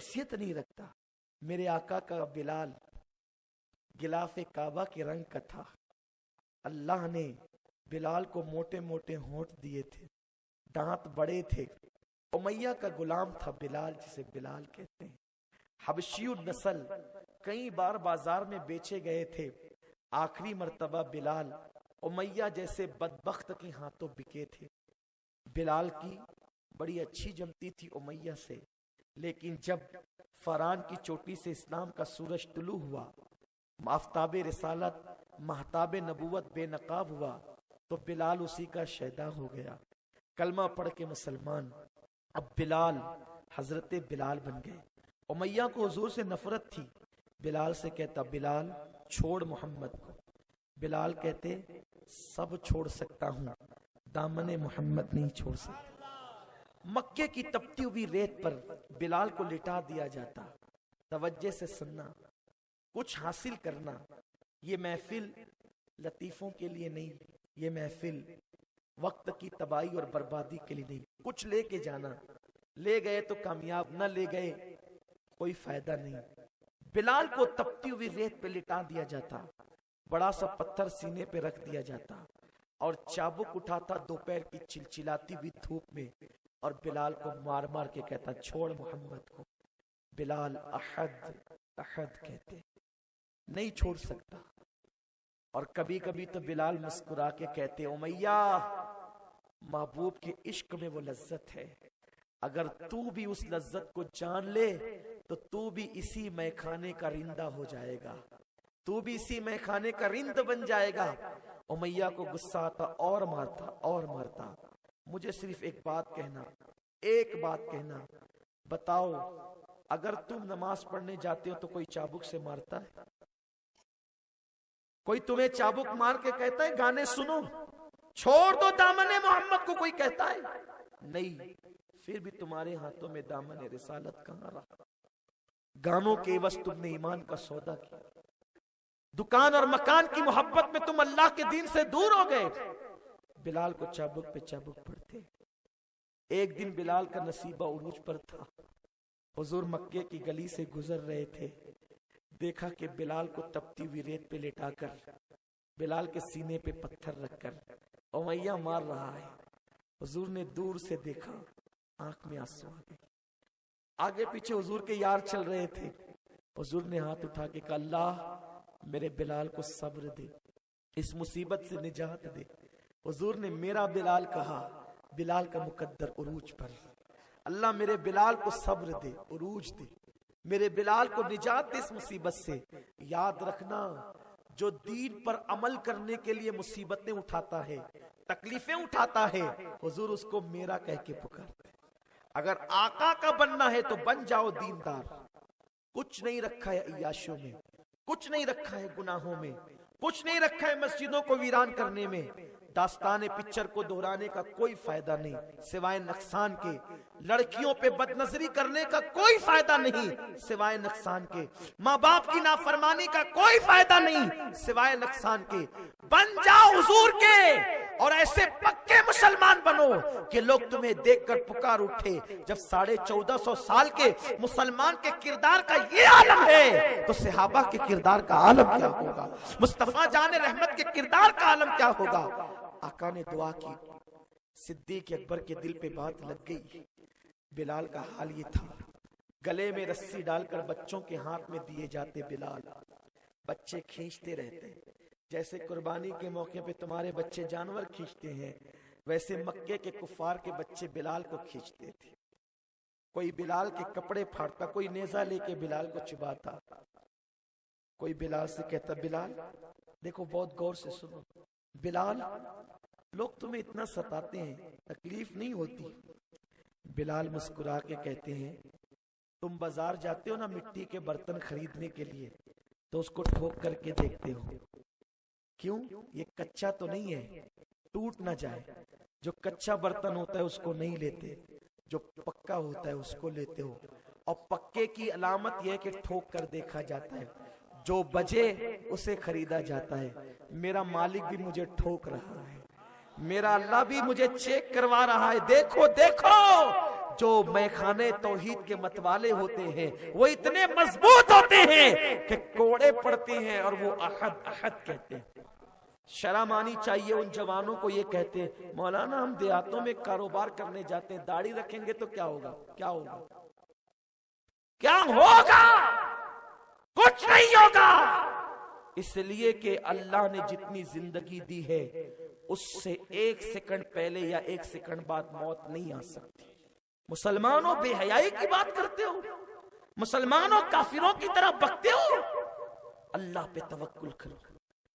हैसियत नहीं रखता। मेरे आका का बिलाल गिलाफ काबा के रंग का था। अल्लाह ने बिलाल को मोटे मोटे होंठ दिए थे, दांत बड़े थे। उमैया का गुलाम था बिलाल, जिसे बिलाल कहते हैं। हबशियु नस्ल, कई बार बाजार में बेचे गए थे। आखिरी मर्तबा बिलाल उमैया जैसे बदबख्त के हाथों बिके थे। बिलाल की बड़ी अच्छी जमती थी उमैया से, लेकिन जब फरान की चोटी से इस्लाम का सूरज तुलू हुआ, आफताबे रिसालत महताबे नबूवत बेनकाब हुआ, तो बिलाल उसी का शैदा हो गया। कलमा पढ़ के मुसलमान। अब बिलाल हजरत बिलाल बन गए। उमैया को हुजूर से नफरत थी। बिलाल से कहता, बिलाल छोड़ मोहम्मद को। बिलाल कहते, सब छोड़ सकता हूँ, दामने मोहम्मद नहीं छोड़ सकता। मक्के की तपती हुई रेत पर बिलाल को लिटा दिया जाता। तवज्जे से सुनना, कुछ हासिल करना। ये महफिल लतीफों के लिए नहीं, ये महफिल वक्त की तबाही और बर्बादी के लिए नहीं। कुछ लेके जाना, ले गए तो कामयाब, न ले गए कोई फायदा नहीं। बिलाल को तपती हुई रेत पे लिटा दिया जाता, बड़ा सा पत्थर सीने पे रख दिया जाता और चाबुक उठाता दोपहर की चिलचिलाती हुई धूप में और बिलाल को मार मार के कहता, छोड़ मोहम्मद को। बिलाल अहद अहद कहते, नहीं छोड़ सकता। और कभी कभी तो बिलाल मुस्कुरा के कहते, उमैया महबूब के इश्क में वो लज्जत है, अगर तू भी उस लज्जत को जान ले तो तू भी इसी मैखाने का रिंदा हो जाएगा, तू भी इसी मैखाने का रिंद बन जाएगा। उमैया को गुस्सा आता और मारता और मारता। मुझे सिर्फ एक बात कहना, एक बात कहना, बताओ अगर तुम नमाज पढ़ने जाते हो तो कोई चाबुक से मारता है? कोई तुम्हें चाबुक मार के कहता है गाने सुनो, छोड़ दो दामने मोहम्मद को, कोई कहता है? नहीं। फिर भी तुम्हारे हाथों में दामन रिसालत कहां रहा? गानों के वश तुमने ईमान का सौदा किया, दुकान और मकान की मोहब्बत में तुम अल्लाह के दीन से दूर हो गए। बिलाल को चाबुक पे चाबुक पड़ते। एक दिन बिलाल का नसीबा उरूज पर था। हुजूर मक्के की गली से गुजर रहे थे, देखा कि बिलाल को तपती हुई रेत पे लेटाकर, बिलाल के सीने पे पत्थर रखकर उमैया मार रहा है। हुजूर ने दूर से देखा, आंख में आंसू आ गए। आगे पीछे हुजूर के यार चल रहे थे। हुजूर ने हाथ उठा के कहा, अल्लाह मेरे बिलाल को सब्र दे, इस मुसीबत से निजात दे। हुजूर ने मेरा बिलाल कहा, बिलाल का मुकद्दर उरूज पर। अल्लाह मेरे बिलाल को सब्र दे, उरूज दे, मेरे बिलाल को निजात दे इस मुसीबत से। याद रखना, जो दीन पर अमल करने के लिए मुसीबतें उठाता है, तकलीफें उठाता है, हुजूर उसको मेरा कह के पुकारते। अगर आका का बनना है तो बन जाओ दीनदार। कुछ नहीं रखा है अय्याशों में, कुछ नहीं रखा है गुनाहों में, कुछ नहीं रखा है मस्जिदों को वीरान करने में। दास्ताने पिक्चर को दोहराने का कोई फायदा नहीं सिवाय नुकसान के। लड़कियों पे बदनजरी करने का कोई फायदा नहीं सिवाय नुकसान के। माँ बाप की नाफरमानी का कोई फायदा नहीं सिवाय नुकसान के। बन जाओ हुजूर के और ऐसे पक्के मुसलमान बनो कि लोग तुम्हें देखकर पुकार उठे। जब 1450 साल के मुसलमान के किरदार का ये आलम है तो सहाबा के किरदार का आलम क्या होगा, मुस्तफा जाने रहमत के किरदार का आलम क्या होगा। आका ने दुआ की, सिद्दीक अकबर के दिल पे बात लग गई। बिलाल का हाल ये था, गले में रस्सी डालकर बच्चों के हाथ में दिए जाते बिलाल। बच्चे खींचते रहते, जैसे कुर्बानी के मौके पे तुम्हारे बच्चे जानवर खींचते हैं, वैसे मक्के के कुफार के बच्चे बिलाल को खींचते थे। कोई बिलाल के कपड़े फाड़ता, कोई नेजा लेके बिलाल को चुबाता, कोई बिलाल से कहता, बिलाल देखो बहुत गौर से सुनो, बिलाल लोग तुम्हें इतना सताते हैं, तकलीफ नहीं होती? बिलाल मुस्कुरा के कहते हैं, तुम बाजार जाते हो ना मिट्टी के बर्तन खरीदने के लिए, तो उसको ठोक करके देखते हो, क्यों? ये कच्चा तो नहीं है, टूट ना जाए। जो कच्चा बर्तन होता है उसको नहीं लेते, जो पक्का होता है उसको लेते हो। और पक्के की अलामत यह है कि ठोक कर देखा जाता है, जो बजे उसे खरीदा जाता है। मेरा मालिक भी मुझे ठोक रहा है, मेरा अल्लाह भी मुझे चेक करवा रहा है। देखो देखो, जो मैखाने तौहीद के मतवाले होते हैं वो इतने मजबूत होते हैं कि कोड़े पड़ते हैं और वो अहद अहद कहते हैं। शर्म आनी चाहिए उन जवानों को। ये कहते हैं मौलाना हम देहातों में कारोबार करने जाते हैं, दाढ़ी रखेंगे तो क्या होगा? क्या होगा? क्या होगा? कुछ नहीं होगा। इसलिए कि अल्लाह ने जितनी जिंदगी दी है उससे 1 सेकंड पहले या 1 सेकंड बाद मौत नहीं आ सकती। मुसलमानों बेहयाई की बात करते हो, मुसलमानों काफिरों की तरह बकते हो। अल्लाह पे तवक्कुल करो,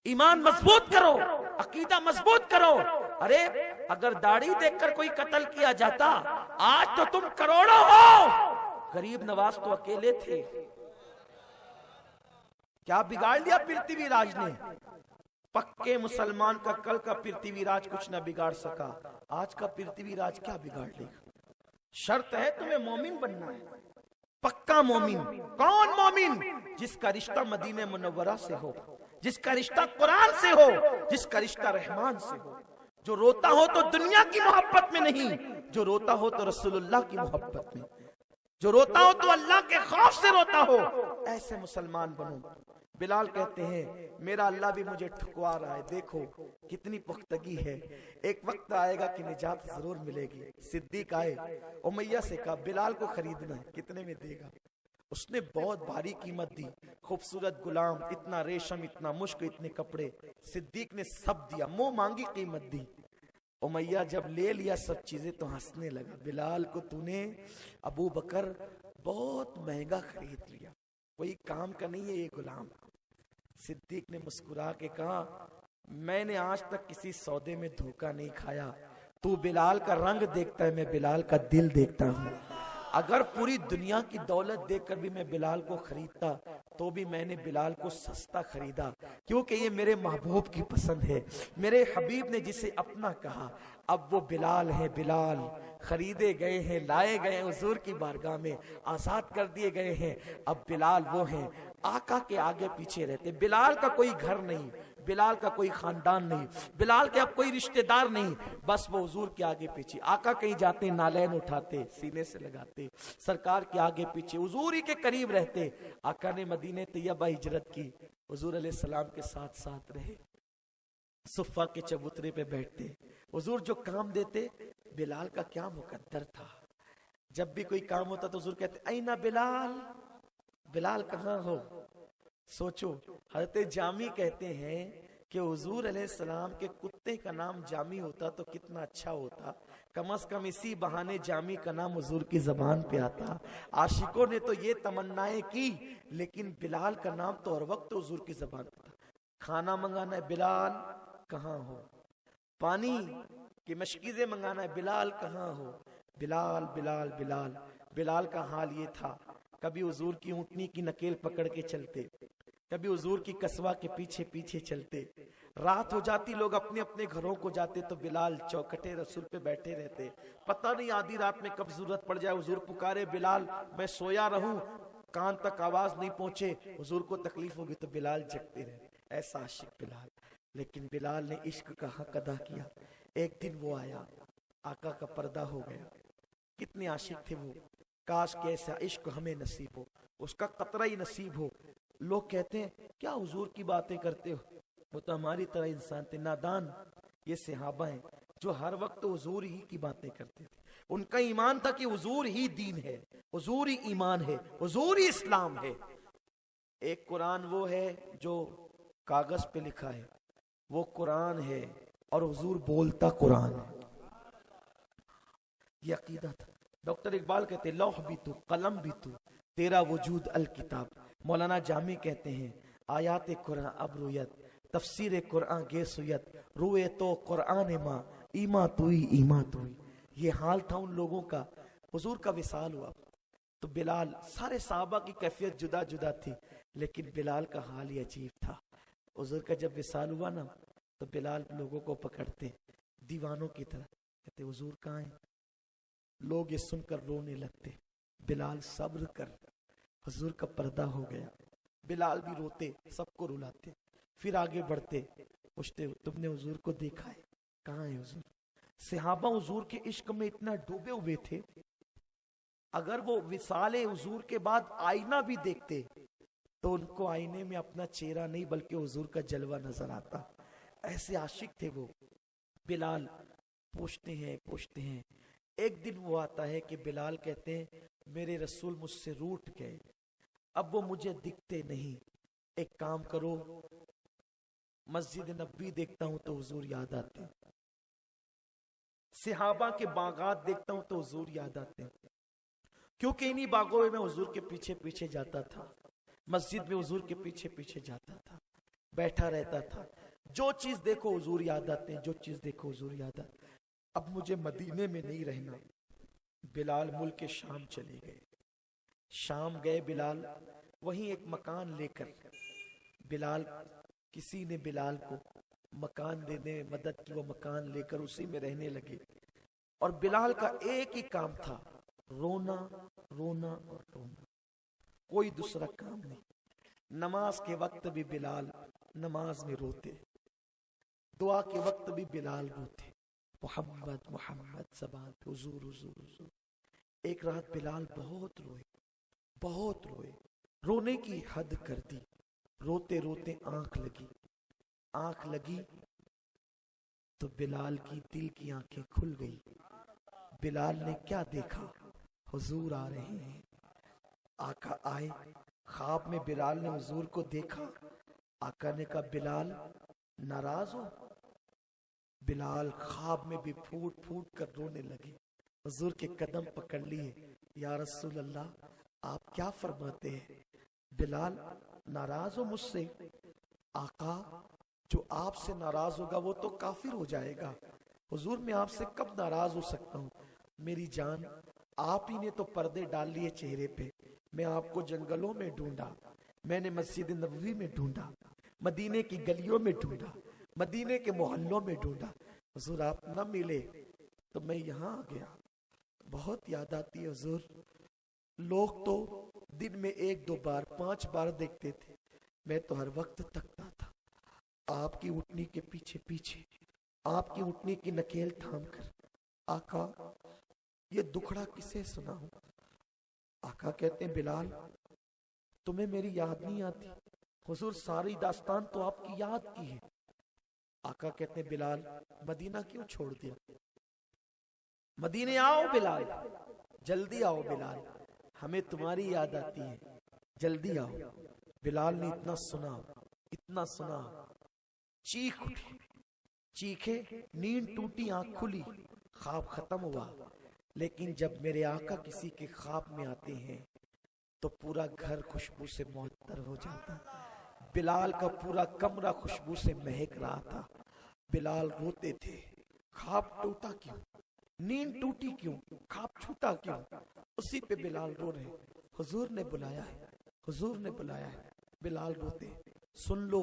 ईमान मजबूत करो, अकीदा मजबूत करो। अरे अगर दाढ़ी देखकर कोई कत्ल किया जाता, आज तो तुम करोड़ों हो, गरीब नवाज तो अकेले थे। क्या बिगाड़ लिया पृथ्वीराज ने? पक्के मुसलमान का कल का पृथ्वीराज कुछ ना बिगाड़ सका, आज का पृथ्वीराज क्या बिगाड़ लेगा? शर्त है तुम्हें मोमिन बनना है, पक्का मोमिन। कौन मोमिन? जिसका रिश्ता मदीने मुनव्वरा से हो, जिसका रिश्ता कुरान से हो, जिसका रिश्ता रहमान से हो, जो रोता हो तो दुनिया की मोहब्बत में नहीं, जो रोता हो तो रसूलुल्लाह की मोहब्बत में, जो रोता हो तो अल्लाह के खौफ से रोता हो। ऐसे मुसलमान बनो। बिलाल कहते हैं मेरा अल्लाह भी मुझे ठुकवा रहा है, देखो कितनी पुख्तगी है, एक वक्त आएगा कि निजात जरूर मिलेगी। सिद्दीक आए, उमैया से कहा बिलाल को खरीदना है, कितने में देगा? उसने बहुत भारी कीमत दी, खूबसूरत गुलाम, इतना रेशम, इतना मुश्क, इतने कपड़े। सिद्दीक ने सब दिया, मुंह मांगी कीमत दी। उमैया जब ले लिया सब चीजें तो हंसने लगा, बिलाल को तूने अबू बकर बहुत महंगा खरीद लिया, कोई काम का नहीं है ये गुलाम। सिद्दीक ने मुस्कुरा के कहा मैंने आज तक किसी सौदे में धोखा नहीं खाया, तू बिलाल का रंग देखता है, मैं बिलाल का दिल देखता हूँ। अगर पूरी दुनिया की दौलत देखकर भी मैं बिलाल को खरीदता तो भी मैंने बिलाल को सस्ता खरीदा, क्योंकि ये मेरे महबूब की पसंद है, मेरे हबीब ने जिसे अपना कहा। अब वो बिलाल है, बिलाल खरीदे गए हैं, लाए गए हैं हुजूर की बारगाह में, आजाद कर दिए गए हैं। अब बिलाल वो हैं, आका के आगे पीछे रहते। बिलाल का कोई घर नहीं, बिलाल का कोई खानदान नहीं, बिलाल के अब कोई रिश्तेदार नहीं, बस वो हुजूर के आगे पीछे। आका कहीं जाते नालैन उठाते, सीने से लगाते, सरकार के आगे पीछे हुजूर ही के करीब रहते। आका ने मदीने तैयबा हिजरत की, हुजूर अलैहि सलाम के साथ साथ रहे, सुफ़ा के चबूतरे पे बैठते, हुजूर जो काम देते, बिलाल का क्या मुकद्दर था। जब भी कोई काम होता तो हुजूर कहते ऐना बिलाल, बिलाल कहाँ हो? सोचो, हज़रत जामी कहते हैं कि हुजूर अलैहिस्सलाम के कुत्ते का नाम जामी होता तो कितना अच्छा होता, कम से कम इसी बहाने जामी का नाम हुजूर की जबान पे आता। आशिकों ने तो ये तमन्नाएं की, लेकिन बिलाल का नाम तो हर वक्त हुजूर की जबान पे था। खाना मंगाना है, बिलाल कहाँ हो? पानी की मशकीज़ें मंगाना है, बिलाल कहाँ हो? बिलाल बिलाल बिलाल। बिलाल का हाल ये था, कभी हुजूर की ऊँटनी की नकेल पकड़ के चलते, कभी हुजूर की कसवा के पीछे पीछे चलते। रात हो जाती, लोग अपने अपने घरों को जाते तो बिलाल चौखटे रसूल पे बैठे रहते। पता नहीं आधी रात में कब जरूरत पड़ जाए, हुजूर पुकारे बिलाल, मैं सोया रहूं, कान तक आवाज नहीं पहुंचे, हुजूर को तकलीफ होगी तो बिलाल जगते रहे। ऐसा आशिक बिलाल। लेकिन बिलाल ने इश्क का हक अदा किया। एक दिन वो आया, आका का पर्दा हो गया। कितने आशिक थे वो, काश के ऐसा इश्क हमें नसीब हो, उसका कतरा ही नसीब हो। लोग कहते हैं क्या हुजूर की बातें करते हो, वो तो हमारी तरह इंसान थे, नादान। ये सहाबा हैं जो हर वक्त हुजूर ही की बातें करते थे। उनका ईमान था कि हुजूर ही दीन है, हुजूर ही ईमान है, हुजूर ही इस्लाम है। एक कुरान वो है जो कागज पे लिखा है, वो कुरान है, और हुजूर बोलता कुरान है। ये अकीदा था। डॉक्टर इकबाल कहते हैं लौह भी तू, कलम भी तू, तेरा वजूद अल किताब। मौलाना जामी कहते हैं आयात कुरान अब रुयत, तफसीर कुरान गे सुयत, रुए तो कुरान माँ, ईमा तुई ईमा तुई। ये हाल था उन लोगों का। हुजूर का विसाल हुआ तो बिलाल, सारे साहबा की कैफियत जुदा जुदा थी, लेकिन बिलाल का हाल ही अजीब था। हुजूर का जब विसाल हुआ ना, तो बिलाल लोगों को पकड़ते दीवानों की तरह, कहते हुजूर कहाँ हैं? लोग ये सुनकर रोने लगते। बिलाल सब्र कर, हुजूर का पर्दा हो गया। बिलाल भी रोते, सबको रुलाते, फिर आगे बढ़ते, पूछते तुमने हुजूर को देखा है? कहाँ है हुजूर? सहाबा हुजूर के इश्क में इतना डूबे हुए थे اگر وہ وصال حضور کے بعد آئینہ بھی دیکھتے تو ان کو آئینے میں اپنا چہرہ نہیں بلکہ حضور کا جلوہ نظر آتا. ایسے عاشق تھے وہ. بلال پوچھتے ہیں. ایک دن وہ آتا ہے کہ بلال کہتے ہیں میرے رسول مجھ سے روٹھ گئے, اب وہ مجھے دکھتے نہیں, ایک کام کرو, مسجد نبوی دیکھتا ہوں تو حضور یاد آتے ہیں, صحابہ کے باغات دیکھتا ہوں تو حضور یاد آتے ہیں, کیونکہ انہی باغوں میں حضور کے پیچھے پیچھے جاتا تھا, مسجد میں حضور کے پیچھے پیچھے جاتا تھا, بیٹھا رہتا تھا. جو چیز دیکھو حضور یاد آتے ہیں, جو چیز دیکھو حضور یاد آتے ہیں. اب مجھے مدینے میں نہیں رہنا. بلال ملک شام چلے گئے. شام گئے بلال, وہیں ایک مکان لے کر بلال, کسی نے بلال کو مکان دینے میں مدد کی, وہ مکان لے کر اسی میں رہنے لگے. اور بلال کا ایک ہی کام تھا, رونا رونا اور رونا, کوئی دوسرا کام نہیں. نماز کے وقت بھی بلال نماز میں روتے, دعا کے وقت بھی بلال روتے, محمد محمد زبان پہ حضور حضور حضور. ایک رات بلال بہت روئے, رونے کی حد کر دی. روتے روتے آنکھ لگی تو بلال کی دل کی آنکھیں کھل گئی. بلال نے کیا دیکھا, حضور آ رہے ہیں. آقا آئے, خواب میں بلال نے حضور کو دیکھا. آقا نے کہا بلال ناراض ہو؟ بلال خواب میں بھی پھوٹ پھوٹ کر رونے لگے. حضور کے قدم پکڑ لیے, یا رسول اللہ آپ کیا فرماتے ہیں؟ بلال ناراض ہو مجھ سے؟ آقا جو آپ سے ناراض ہوگا وہ تو کافر ہو جائے گا. حضور میں آپ سے کب ناراض ہو سکتا ہوں؟ میری جان آپ ہی نے تو پردے ڈال لیے چہرے پہ. میں آپ کو جنگلوں میں ڈھونڈا, میں نے مسجد نبوی میں ڈھونڈا, مدینے کی گلیوں میں ڈھونڈا, مدینے کے محلوں میں ڈھونڈا. حضور آپ نہ ملے تو میں یہاں آ گیا. بہت یاد آتی ہے حضور. لوگ تو دن میں 1-2 بار 5 بار دیکھتے تھے, میں تو ہر وقت تکتا تھا آپ کی اٹھنی کے پیچھے پیچھے, آپ کی اٹھنی کی نکیل تھام کر. آقا یہ دکھڑا کسے سناؤں؟ آقا کہتے ہیں بلال تمہیں میری یاد نہیں آتی؟ حضور ساری داستان تو آپ کی یاد کی ہے. آقا کہتے ہیں بلال مدینہ کیوں چھوڑ دیا؟ مدینے آؤ بلال, جلدی آؤ بلال, ہمیں تمہاری یاد آتی ہے, جلدی آؤ. بلال نے اتنا سنا, چیخ اٹھی, چیخے, نیند ٹوٹی, آنکھ کھلی, خواب ختم ہوا. لیکن جب میرے آقا کسی کے خواب میں آتے ہیں تو پورا گھر خوشبو سے معطر ہو جاتا. بلال کا پورا کمرہ خوشبو سے مہک رہا تھا. بلال روتے تھے, خواب ٹوٹا کیوں, نیند ٹوٹی کیوں, خواب چھوٹا کیوں. اسی پہ بلال رو رہے. حضور نے بلایا ہے, حضور نے بلایا ہے. بلال روتے, سن لو